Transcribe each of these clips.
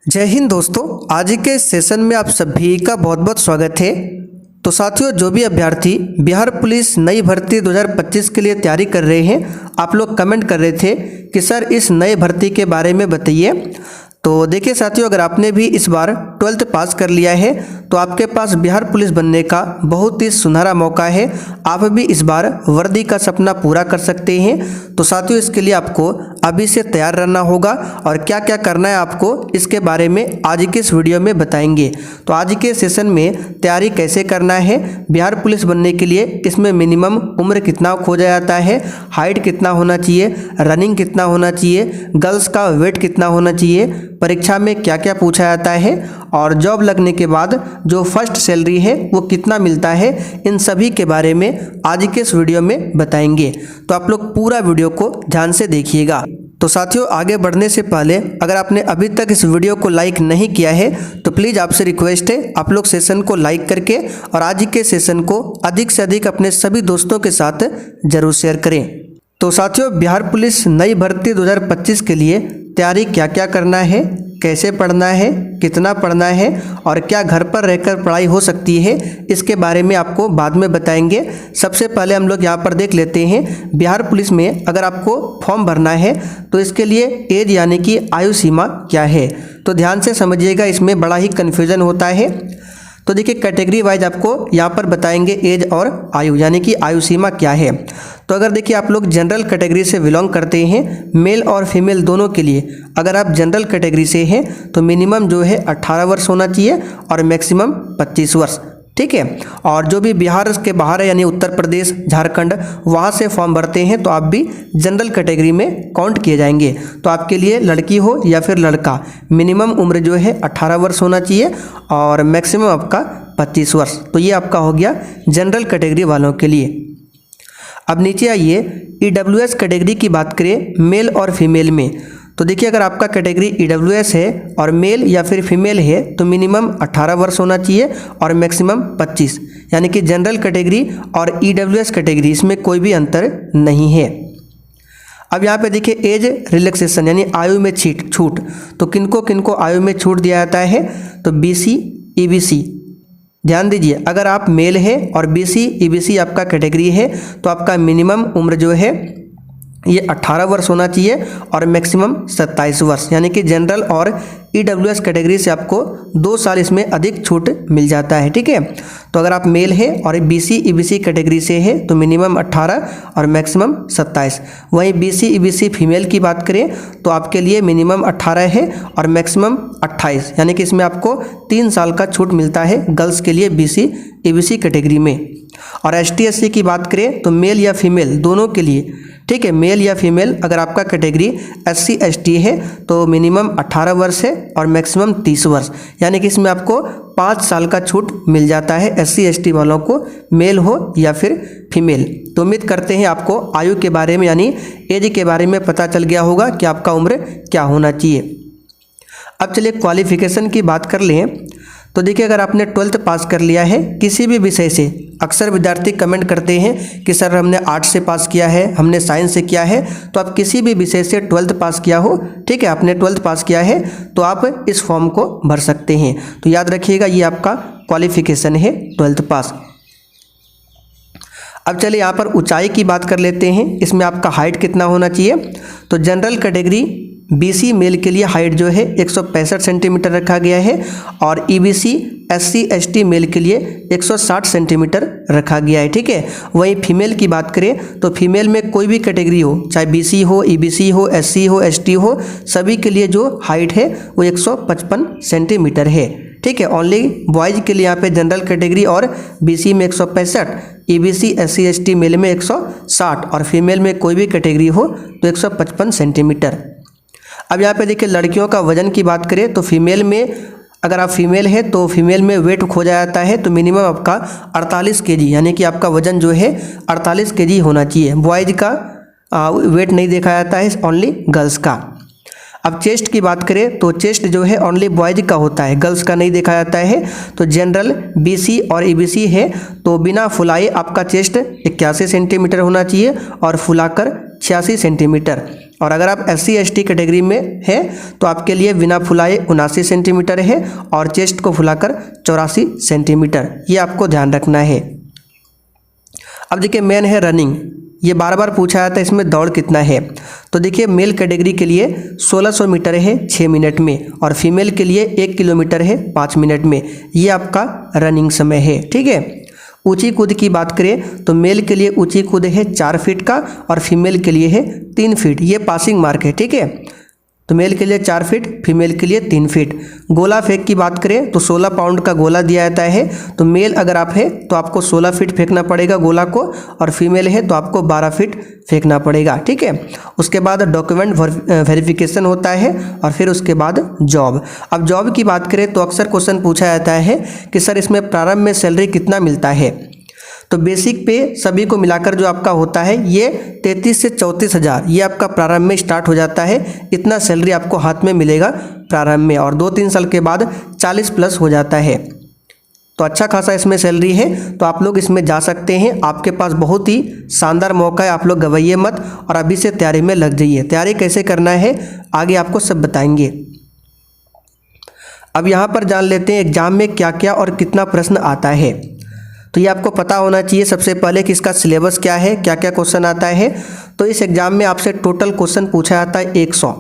जय हिंद दोस्तों, आज के सेशन में आप सभी का बहुत बहुत स्वागत है। तो साथियों, जो भी अभ्यर्थी बिहार पुलिस नई भर्ती 2025 के लिए तैयारी कर रहे हैं, आप लोग कमेंट कर रहे थे कि सर इस नए भर्ती के बारे में बताइए। तो देखिए साथियों, अगर आपने भी इस बार 12th पास कर लिया है तो आपके पास बिहार पुलिस बनने का बहुत ही सुनहरा मौका है। आप भी इस बार वर्दी का सपना पूरा कर सकते हैं। तो साथियों, इसके लिए आपको अभी से तैयार रहना होगा और क्या क्या करना है आपको इसके बारे में आज के इस वीडियो में बताएंगे। तो आज के सेशन में तैयारी कैसे करना है बिहार पुलिस बनने के लिए, इसमें मिनिमम उम्र कितना खोजा जाता है, हाइट कितना होना चाहिए, रनिंग कितना होना चाहिए, गर्ल्स का वेट कितना होना चाहिए, परीक्षा में क्या क्या पूछा जाता है और जॉब लगने के बाद जो फर्स्ट सैलरी है वो कितना मिलता है, इन सभी के बारे में आज के इस वीडियो में बताएंगे। तो आप लोग पूरा वीडियो को ध्यान से देखिएगा। तो साथियों, आगे बढ़ने से पहले अगर आपने अभी तक इस वीडियो को लाइक नहीं किया है तो प्लीज़ आपसे रिक्वेस्ट है, आप लोग सेशन को लाइक करके और आज के सेशन को अधिक से अधिक अपने सभी दोस्तों के साथ जरूर शेयर करें। तो साथियों, बिहार पुलिस नई भर्ती 2025 के लिए तैयारी क्या क्या करना है, कैसे पढ़ना है, कितना पढ़ना है और क्या घर पर रहकर पढ़ाई हो सकती है, इसके बारे में आपको बाद में बताएंगे। सबसे पहले हम लोग यहाँ पर देख लेते हैं बिहार पुलिस में अगर आपको फॉर्म भरना है तो इसके लिए एज यानी कि आयु सीमा क्या है। तो ध्यान से समझिएगा, इसमें बड़ा ही कन्फ्यूजन होता है। तो देखिए, कैटेगरी वाइज आपको यहाँ पर बताएंगे एज और आयु यानी कि आयु सीमा क्या है। तो अगर देखिए आप लोग जनरल कैटेगरी से बिलोंग करते हैं, मेल और फीमेल दोनों के लिए, अगर आप जनरल कैटेगरी से हैं तो मिनिमम जो है 18 वर्ष होना चाहिए और मैक्सिमम 25 वर्ष, ठीक है। और जो भी बिहार के बाहर है यानी उत्तर प्रदेश, झारखंड, वहाँ से फॉर्म भरते हैं तो आप भी जनरल कैटेगरी में काउंट किए जाएंगे। तो आपके लिए लड़की हो या फिर लड़का, मिनिमम उम्र जो है 18 वर्ष होना चाहिए और मैक्सिमम आपका 25 वर्ष। तो ये आपका हो गया जनरल कैटेगरी वालों के लिए। अब नीचे आइए, EWS कैटेगरी की बात करें मेल और फीमेल में। तो देखिए, अगर आपका कैटेगरी EWS है और मेल या फिर फीमेल है तो मिनिमम 18 वर्ष होना चाहिए और मैक्सिमम 25, यानी कि जनरल कैटेगरी और EWS कैटेगरी इसमें कोई भी अंतर नहीं है। अब यहाँ पे देखिए एज रिलैक्सेशन यानी आयु में छूट। तो किनको आयु में छूट दिया जाता है, तो BC EBC, ध्यान दीजिए, अगर आप मेल है और BC EBC आपका कैटेगरी है तो आपका मिनिमम उम्र जो है ये 18 वर्ष होना चाहिए और मैक्सिमम 27 वर्ष, यानी कि जनरल और EWS कैटेगरी से आपको 2 साल इसमें अधिक छूट मिल जाता है, ठीक है। तो अगर आप मेल है और BC EBC कैटेगरी से है तो मिनिमम 18 और मैक्सिमम 27। वहीं BC EBC फीमेल की बात करें तो आपके लिए मिनिमम 18 है और मैक्सिमम 28, यानी कि इसमें आपको 3 साल का छूट मिलता है गर्ल्स के लिए BC EBC कैटेगरी में। और ST SC की बात करें तो मेल या फीमेल दोनों के लिए, ठीक है, मेल या फीमेल अगर आपका कैटेगरी SC ST है तो मिनिमम 18 वर्ष है और मैक्सिमम 30 वर्ष, यानी कि इसमें आपको 5 साल का छूट मिल जाता है SC ST वालों को, मेल हो या फिर फीमेल। तो उम्मीद करते हैं आपको आयु के बारे में यानी एज के बारे में पता चल गया होगा कि आपका उम्र क्या होना चाहिए। अब चलिए क्वालिफिकेशन की बात कर लें। तो देखिए, अगर आपने 12th पास कर लिया है किसी भी विषय से, अक्सर विद्यार्थी कमेंट करते हैं कि सर हमने आर्ट्स से पास किया है, हमने साइंस से किया है, तो आप किसी भी विषय से 12th पास किया हो, ठीक है, आपने 12th पास किया है तो आप इस फॉर्म को भर सकते हैं। तो याद रखिएगा ये आपका क्वालिफिकेशन है 12th पास। अब चलिए यहाँ पर ऊंचाई की बात कर लेते हैं, इसमें आपका हाइट कितना होना चाहिए। तो जनरल कैटेगरी BC मेल के लिए हाइट जो है 165 सेंटीमीटर रखा गया है और EBC SC ST मेल के लिए 160 सेंटीमीटर रखा गया है, ठीक है। वहीं फीमेल की बात करें तो फीमेल में कोई भी कैटेगरी हो, चाहे BC हो, EBC हो, SC हो, ST हो, सभी के लिए जो हाइट है वो 155 सेंटीमीटर है, ठीक है। ओनली बॉयज़ के लिए यहाँ पे जनरल कैटेगरी और BC में 165, EBC SC ST मेल में 160 और फीमेल में कोई भी कैटेगरी हो तो 155 सेंटीमीटर। अब यहाँ पे देखिए लड़कियों का वजन की बात करें तो फीमेल में, अगर आप फीमेल है तो फीमेल में वेट खोजा जाता है तो मिनिमम आपका 48 kg, यानी कि आपका वजन जो है 48 kg होना चाहिए। बॉयज़ का वेट नहीं देखा जाता है, ओनली गर्ल्स का। अब चेस्ट की बात करें तो चेस्ट जो है ओनली बॉयज़ का होता है, गर्ल्स का नहीं देखा जाता है। तो जनरल BC और EBC है तो बिना फुलाए आपका चेस्ट 81 सेंटीमीटर होना चाहिए और फुलाकर 86 सेंटीमीटर। और अगर आप SC/ST कैटेगरी में हैं तो आपके लिए बिना फुलाए 79 सेंटीमीटर है और चेस्ट को फुलाकर 84 सेंटीमीटर, ये आपको ध्यान रखना है। अब देखिए मेन है रनिंग, ये बार बार पूछा जाता है इसमें दौड़ कितना है। तो देखिए मेल कैटेगरी के लिए 1600 मीटर है 6 मिनट में और फीमेल के लिए 1 किलोमीटर है 5 मिनट में, ये आपका रनिंग समय है। ठीक है, ऊंची कूद की बात करें तो मेल के लिए ऊंची कूद है 4 फीट का और फीमेल के लिए है 3 फीट, ये पासिंग मार्क है। ठीक है, तो मेल के लिए 4 फीट, फीमेल के लिए 3 फीट। गोला फेंक की बात करें तो 16 पाउंड का गोला दिया जाता है, तो मेल अगर आप है तो आपको 16 फीट फेंकना पड़ेगा गोला को और फीमेल है तो आपको 12 फीट फेंकना पड़ेगा। ठीक है, उसके बाद डॉक्यूमेंट वेरिफिकेशन होता है और फिर उसके बाद जॉब। अब जॉब की बात करें तो अक्सर क्वेश्चन पूछा जाता है कि सर इसमें प्रारंभ में सैलरी कितना मिलता है। तो बेसिक पे सभी को मिलाकर जो आपका होता है ये 33 से 34 हज़ार, ये आपका प्रारंभ में स्टार्ट हो जाता है। इतना सैलरी आपको हाथ में मिलेगा प्रारंभ में और 2-3 साल के बाद 40 प्लस हो जाता है। तो अच्छा खासा इसमें सैलरी है, तो आप लोग इसमें जा सकते हैं। आपके पास बहुत ही शानदार मौका है, आप लोग गवाइए मत और अभी से तैयारी में लग जाइए। तैयारी कैसे करना है आगे आपको सब बताएंगे। अब यहाँ पर जान लेते हैं एग्जाम में क्या क्या और कितना प्रश्न आता है। तो ये आपको पता होना चाहिए सबसे पहले कि इसका सिलेबस क्या है, क्या क्या क्वेश्चन आता है। तो इस एग्ज़ाम में आपसे टोटल क्वेश्चन पूछा जाता है 100।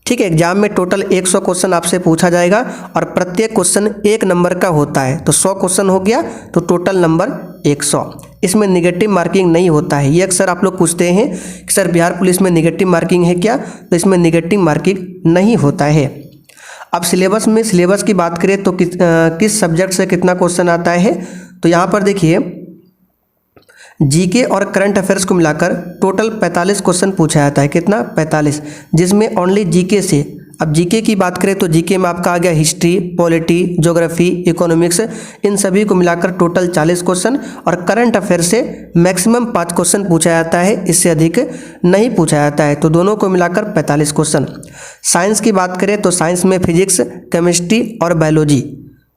ठीक है, एग्जाम में टोटल 100 क्वेश्चन आपसे पूछा जाएगा और प्रत्येक क्वेश्चन 1 नंबर का होता है। तो 100 क्वेश्चन हो गया तो टोटल नंबर 100। इसमें निगेटिव मार्किंग नहीं होता है। ये अक्सर आप लोग पूछते हैं कि सर बिहार पुलिस में निगेटिव मार्किंग है क्या, तो इसमें निगेटिव मार्किंग नहीं होता है। अब सिलेबस में सिलेबस की बात करें तो किस सब्जेक्ट से कितना क्वेश्चन आता है। तो यहाँ पर देखिए जीके और करंट अफेयर्स को मिलाकर टोटल 45 क्वेश्चन पूछा जाता है। कितना? 45, जिसमें ओनली जीके से। अब जीके की बात करें तो जीके में आपका आ गया हिस्ट्री, पॉलिटी, ज्योग्राफी, इकोनॉमिक्स, इन सभी को मिलाकर टोटल 40 क्वेश्चन और करंट अफेयर से मैक्सिमम 5 क्वेश्चन पूछा जाता है, इससे अधिक नहीं पूछा जाता है। तो दोनों को मिलाकर 45 क्वेश्चन। साइंस की बात करें तो साइंस में फिजिक्स, केमिस्ट्री और बायोलॉजी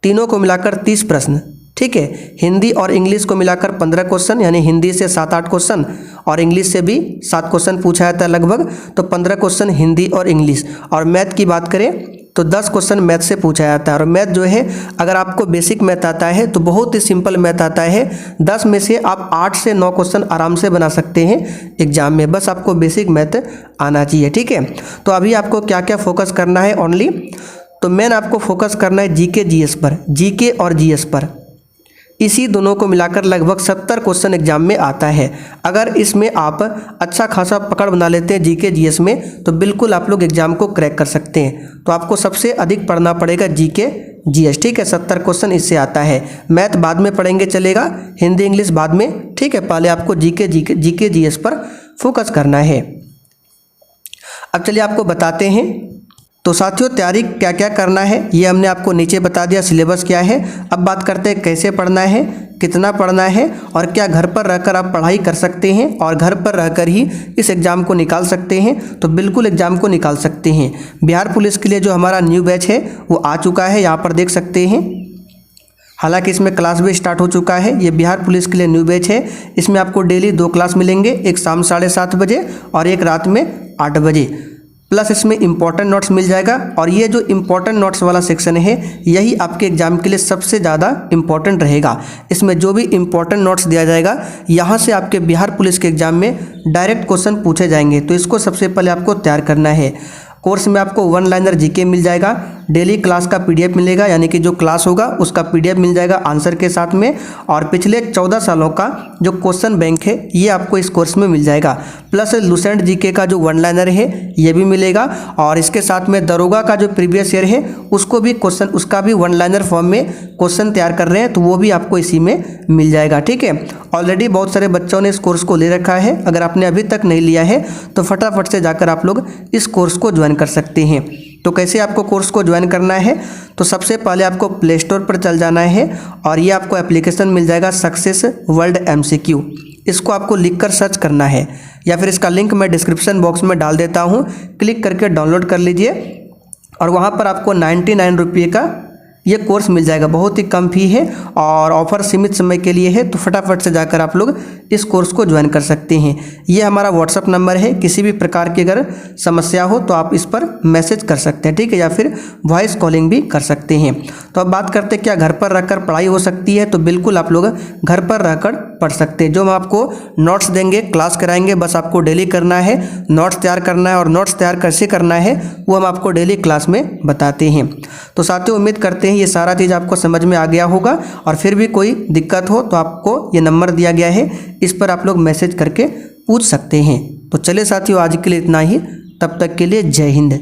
तीनों को मिलाकर 30 प्रश्न। ठीक है, हिंदी और इंग्लिश को मिलाकर 15 क्वेश्चन, यानी हिंदी से 7-8 क्वेश्चन और इंग्लिश से भी 7 क्वेश्चन पूछा जाता है लगभग। तो 15 क्वेश्चन हिंदी और इंग्लिश। और मैथ की बात करें तो 10 क्वेश्चन मैथ से पूछा जाता है। और मैथ जो है अगर आपको बेसिक मैथ आता है तो बहुत ही सिंपल मैथ आता है। 10 में से आप 8 से 9 क्वेश्चन आराम से बना सकते हैं एग्जाम में, बस आपको बेसिक मैथ आना चाहिए। ठीक है, तो अभी आपको क्या क्या फोकस करना है ओनली, तो मेन आपको फोकस करना है जीके जीएस पर, जीके और जीएस पर। इसी दोनों को मिलाकर लगभग 70 क्वेश्चन एग्जाम में आता है। अगर इसमें आप अच्छा खासा पकड़ बना लेते हैं जीके जीएस में तो बिल्कुल आप लोग एग्जाम को क्रैक कर सकते हैं। तो आपको सबसे अधिक पढ़ना पड़ेगा जीके जीएस। ठीक है, 70 क्वेश्चन इससे आता है। मैथ बाद में पढ़ेंगे चलेगा, हिंदी इंग्लिश बाद में। ठीक है, पहले आपको जीके जीएस पर फोकस करना है। अब चलिए आपको बताते हैं। तो साथियों तैयारी क्या क्या करना है ये हमने आपको नीचे बता दिया, सिलेबस क्या है। अब बात करते हैं कैसे पढ़ना है, कितना पढ़ना है और क्या घर पर रहकर आप पढ़ाई कर सकते हैं और घर पर रहकर ही इस एग्ज़ाम को निकाल सकते हैं। तो बिल्कुल एग्ज़ाम को निकाल सकते हैं। बिहार पुलिस के लिए जो हमारा न्यू बैच है वो आ चुका है, यहाँ पर देख सकते हैं। हालांकि इसमें क्लास भी स्टार्ट हो चुका है। ये बिहार पुलिस के लिए न्यू बैच है। इसमें आपको डेली 2 क्लास मिलेंगे, एक शाम 7:30 बजे और एक रात में 8 बजे। प्लस इसमें इंपॉर्टेंट नोट्स मिल जाएगा। और ये जो इंपॉर्टेंट नोट्स वाला सेक्शन है यही आपके एग्जाम के लिए सबसे ज़्यादा इंपॉर्टेंट रहेगा। इसमें जो भी इंपॉर्टेंट नोट्स दिया जाएगा यहाँ से आपके बिहार पुलिस के एग्जाम में डायरेक्ट क्वेश्चन पूछे जाएंगे। तो इसको सबसे पहले आपको तैयार करना है। कोर्स में आपको 1 लाइनर जीके मिल जाएगा, डेली क्लास का पीडीएफ मिलेगा, यानी कि जो क्लास होगा उसका पीडीएफ मिल जाएगा आंसर के साथ में। और पिछले 14 सालों का जो क्वेश्चन बैंक है ये आपको इस कोर्स में मिल जाएगा। प्लस लुसेंट जीके का जो 1 लाइनर है ये भी मिलेगा। और इसके साथ में दरोगा का जो प्रीवियस ईयर है उसको भी क्वेश्चन, उसका भी 1 लाइनर फॉर्म में क्वेश्चन तैयार कर रहे हैं, तो वो भी आपको इसी में मिल जाएगा। ठीक है, ऑलरेडी बहुत सारे बच्चों ने इस कोर्स को ले रखा है। अगर आपने अभी तक नहीं लिया है तो फटाफट से जाकर आप लोग इस कोर्स को ज्वाइन कर सकते हैं। तो कैसे आपको कोर्स को ज्वाइन करना है, तो सबसे पहले आपको प्ले स्टोर पर चल जाना है और ये आपको एप्लीकेशन मिल जाएगा सक्सेस वर्ल्ड MCQ। इसको आपको लिखकर सर्च करना है या फिर इसका लिंक मैं डिस्क्रिप्शन बॉक्स में डाल देता हूँ, क्लिक करके डाउनलोड कर लीजिए। और वहाँ पर आपको 99 रुपये का ये कोर्स मिल जाएगा। बहुत ही कम फी है और ऑफर सीमित समय के लिए है, तो फटाफट से जाकर आप लोग इस कोर्स को ज्वाइन कर सकते हैं। ये हमारा व्हाट्सअप नंबर है, किसी भी प्रकार की अगर समस्या हो तो आप इस पर मैसेज कर सकते हैं, ठीक है, या फिर वॉइस कॉलिंग भी कर सकते हैं। तो अब बात करते हैं क्या घर पर रहकर पढ़ाई हो सकती है। तो बिल्कुल आप लोग घर पर रहकर पढ़ सकते हैं। जो हम आपको नोट्स देंगे, क्लास कराएंगे, बस आपको डेली करना है, नोट्स तैयार करना है, और नोट्स तैयार कैसे करना है वो हम आपको डेली क्लास में बताते हैं। तो साथियों उम्मीद करते हैं ये सारा चीज़ आपको समझ में आ गया होगा, और फिर भी कोई दिक्कत हो तो आपको ये नंबर दिया गया है, इस पर आप लोग मैसेज करके पूछ सकते हैं। तो चलिए साथियों आज के लिए इतना ही, तब तक के लिए जय हिंद।